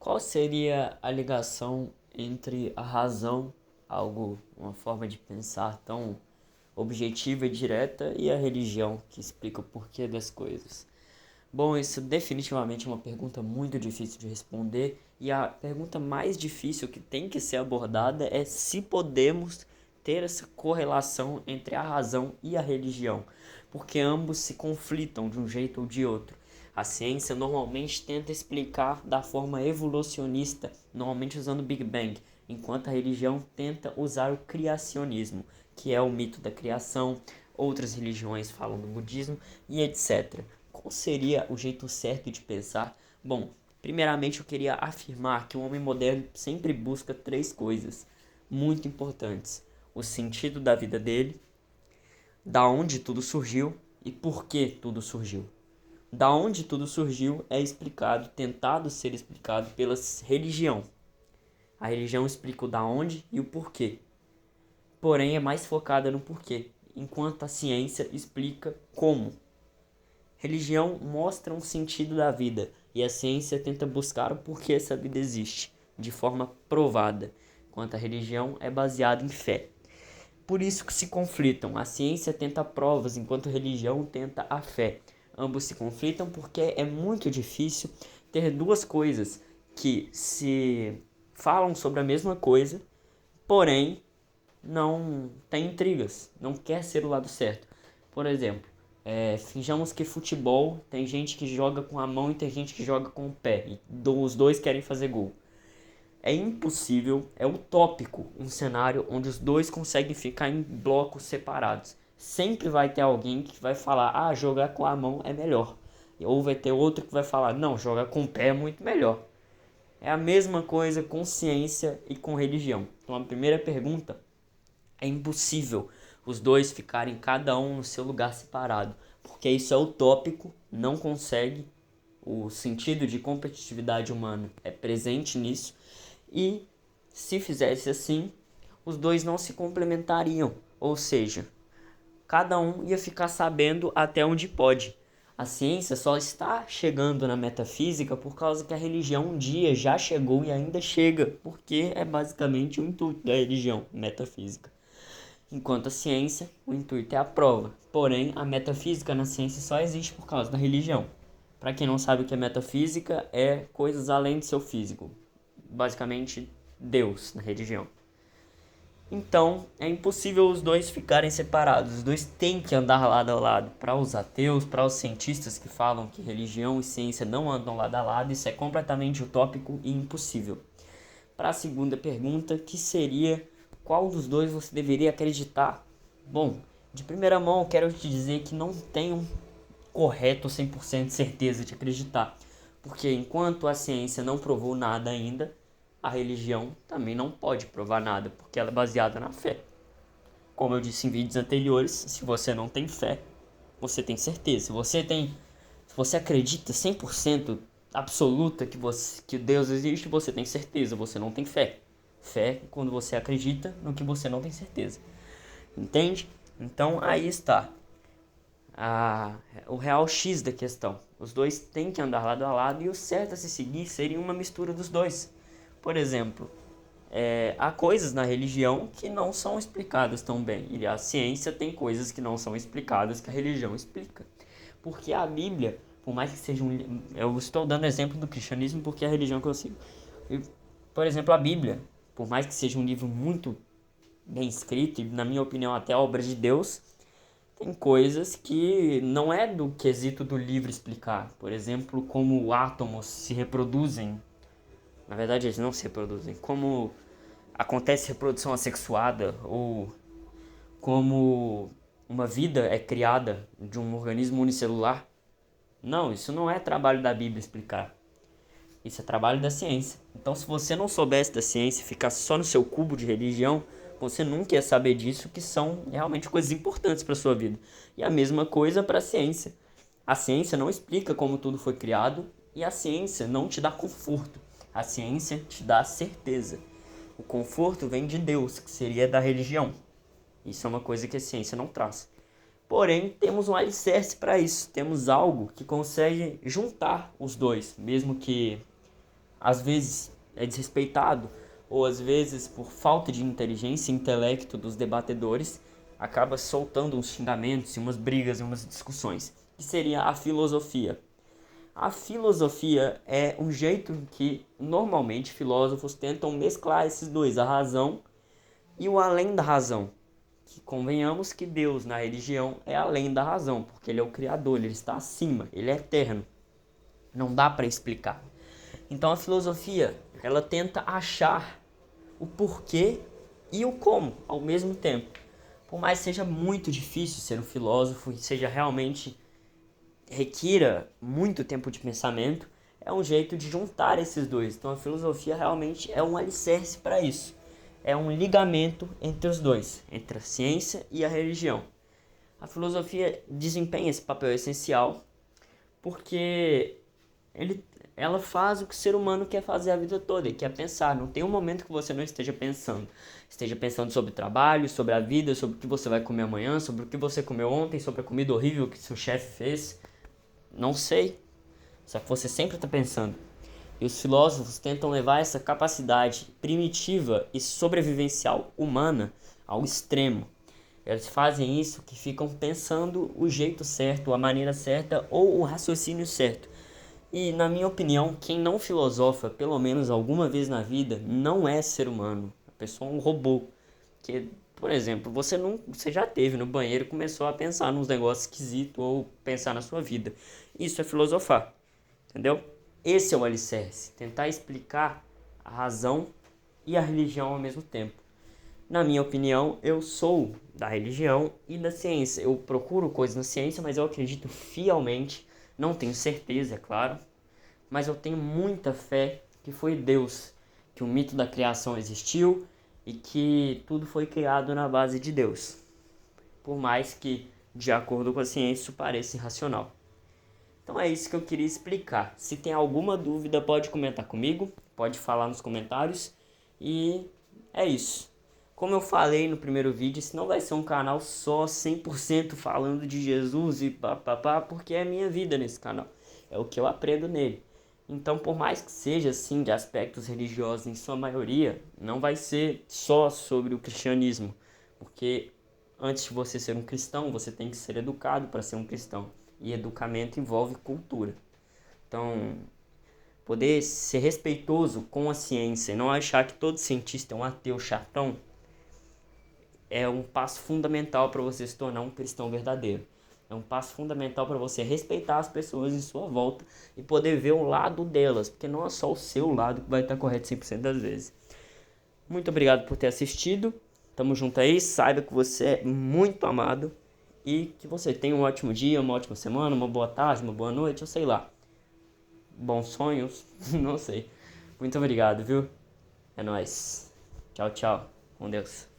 Qual seria a ligação entre a razão, uma forma de pensar tão objetiva e direta, e a religião, que explica o porquê das coisas? Bom, isso definitivamente é uma pergunta muito difícil de responder, e a pergunta mais difícil que tem que ser abordada é se podemos ter essa correlação entre a razão e a religião, porque ambos se conflitam de um jeito ou de outro. A ciência normalmente tenta explicar da forma evolucionista, normalmente usando o Big Bang, enquanto a religião tenta usar o criacionismo, que é o mito da criação. Outras religiões falam do budismo e etc. Qual seria o jeito certo de pensar? Bom, primeiramente eu queria afirmar que o homem moderno sempre busca três coisas muito importantes: o sentido da vida dele, da onde tudo surgiu e por que tudo surgiu. Da onde tudo surgiu é explicado, tentado ser explicado pela religião. A religião explica o da onde e o porquê, porém é mais focada no porquê, enquanto a ciência explica como. Religião mostra um sentido da vida e a ciência tenta buscar o porquê essa vida existe, de forma provada, enquanto a religião é baseada em fé. Por isso que se conflitam. A ciência tenta provas, enquanto a religião tenta a fé. Ambos se conflitam porque é muito difícil ter duas coisas que se falam sobre a mesma coisa, porém não tem intrigas, não quer ser o lado certo. Por exemplo, finjamos que futebol tem gente que joga com a mão e tem gente que joga com o pé, e os dois querem fazer gol. É impossível, é utópico um cenário onde os dois conseguem ficar em blocos separados. Sempre vai ter alguém que vai falar, jogar com a mão é melhor. Ou vai ter outro que vai falar, não, jogar com o pé é muito melhor. É a mesma coisa com ciência e com religião. Então a primeira pergunta: é impossível os dois ficarem cada um no seu lugar separado, porque isso é utópico, não consegue. O sentido de competitividade humana é presente nisso, e se fizesse assim, os dois não se complementariam, ou seja, cada um ia ficar sabendo até onde pode. A ciência só está chegando na metafísica por causa que a religião um dia já chegou e ainda chega, porque é basicamente o intuito da religião, metafísica. Enquanto a ciência, o intuito é a prova. Porém, a metafísica na ciência só existe por causa da religião. Para quem não sabe o que é metafísica, é coisas além do seu físico. Basicamente, Deus na religião. Então, é impossível os dois ficarem separados. Os dois têm que andar lado a lado. Para os ateus, para os cientistas que falam que religião e ciência não andam lado a lado, isso é completamente utópico e impossível. Para a segunda pergunta, que seria: qual dos dois você deveria acreditar? Bom, de primeira mão eu quero te dizer que não tenho correto 100% de certeza de acreditar, porque enquanto a ciência não provou nada ainda, a religião também não pode provar nada, porque ela é baseada na fé. Como eu disse em vídeos anteriores, se você não tem fé, você tem certeza. Se você acredita 100% absoluta que Deus existe, você tem certeza, você não tem fé. Fé é quando você acredita no que você não tem certeza. Entende? Então aí está o real X da questão. Os dois têm que andar lado a lado, e o certo a se seguir seria uma mistura dos dois. Por exemplo, há coisas na religião que não são explicadas tão bem, e a ciência tem coisas que não são explicadas que a religião explica. Porque a Bíblia, por mais que seja eu estou dando exemplo do cristianismo porque é a religião que eu sigo. Por exemplo, a Bíblia, por mais que seja um livro muito bem escrito e, na minha opinião, até obra de Deus, tem coisas que não é do quesito do livro explicar. Por exemplo, como átomos se reproduzem. Na verdade, eles não se reproduzem. Como acontece reprodução assexuada, ou como uma vida é criada de um organismo unicelular. Não, isso não é trabalho da Bíblia explicar. Isso é trabalho da ciência. Então, se você não soubesse da ciência e ficar só no seu cubo de religião, você nunca ia saber disso, que são realmente coisas importantes para sua vida. E a mesma coisa para a ciência. A ciência não explica como tudo foi criado, e a ciência não te dá conforto. A ciência te dá certeza. O conforto vem de Deus, que seria da religião. Isso é uma coisa que a ciência não traz. Porém, temos um alicerce para isso. Temos algo que consegue juntar os dois, mesmo que às vezes é desrespeitado, ou às vezes por falta de inteligência e intelecto dos debatedores, acaba soltando uns xingamentos, umas brigas, umas discussões, que seria a filosofia. A filosofia é um jeito em que normalmente filósofos tentam mesclar esses dois, a razão e o além da razão. Que convenhamos que Deus na religião é além da razão, porque ele é o criador, ele está acima, ele é eterno. Não dá para explicar. Então a filosofia, ela tenta achar o porquê e o como ao mesmo tempo. Por mais que seja muito difícil ser um filósofo e seja realmente requira muito tempo de pensamento, é um jeito de juntar esses dois. Então a filosofia realmente é um alicerce para isso. É um ligamento entre os dois, entre a ciência e a religião. A filosofia desempenha esse papel essencial porque ela faz o que o ser humano quer fazer a vida toda, ele quer pensar. Não tem um momento que você não esteja pensando. Esteja pensando sobre o trabalho, sobre a vida, sobre o que você vai comer amanhã, sobre o que você comeu ontem, sobre a comida horrível que seu chefe fez. Não sei. Só que você sempre está pensando. E os filósofos tentam levar essa capacidade primitiva e sobrevivencial humana ao extremo. Eles fazem isso que ficam pensando o jeito certo, a maneira certa ou o raciocínio certo. E, na minha opinião, quem não filosofa, pelo menos alguma vez na vida, não é ser humano. A pessoa é um robô. Que, por exemplo, você já teve no banheiro e começou a pensar nos negócios esquisitos ou pensar na sua vida. Isso é filosofar, entendeu? Esse é o alicerce, tentar explicar a razão e a religião ao mesmo tempo. Na minha opinião, eu sou da religião e da ciência. Eu procuro coisas na ciência, mas eu acredito fielmente, não tenho certeza, é claro, mas eu tenho muita fé que foi Deus, que o mito da criação existiu e que tudo foi criado na base de Deus. Por mais que, de acordo com a ciência, isso pareça irracional. Então é isso que eu queria explicar. Se tem alguma dúvida, pode comentar comigo, pode falar nos comentários. E é isso. Como eu falei no primeiro vídeo, esse não vai ser um canal só 100% falando de Jesus e papapá, porque é a minha vida nesse canal. É o que eu aprendo nele. Então, por mais que seja assim de aspectos religiosos em sua maioria, não vai ser só sobre o cristianismo. Porque antes de você ser um cristão, você tem que ser educado para ser um cristão. E educamento envolve cultura. Então, poder ser respeitoso com a ciência e não achar que todo cientista é um ateu chatão é um passo fundamental para você se tornar um cristão verdadeiro. É um passo fundamental para você respeitar as pessoas em sua volta e poder ver o lado delas, porque não é só o seu lado que vai estar correto 100% das vezes. Muito obrigado por ter assistido. Tamo junto aí. Saiba que você é muito amado e que você tenha um ótimo dia, uma ótima semana, uma boa tarde, uma boa noite, eu sei lá. Bons sonhos, não sei. Muito obrigado, viu? É nóis. Tchau, tchau. Com Deus.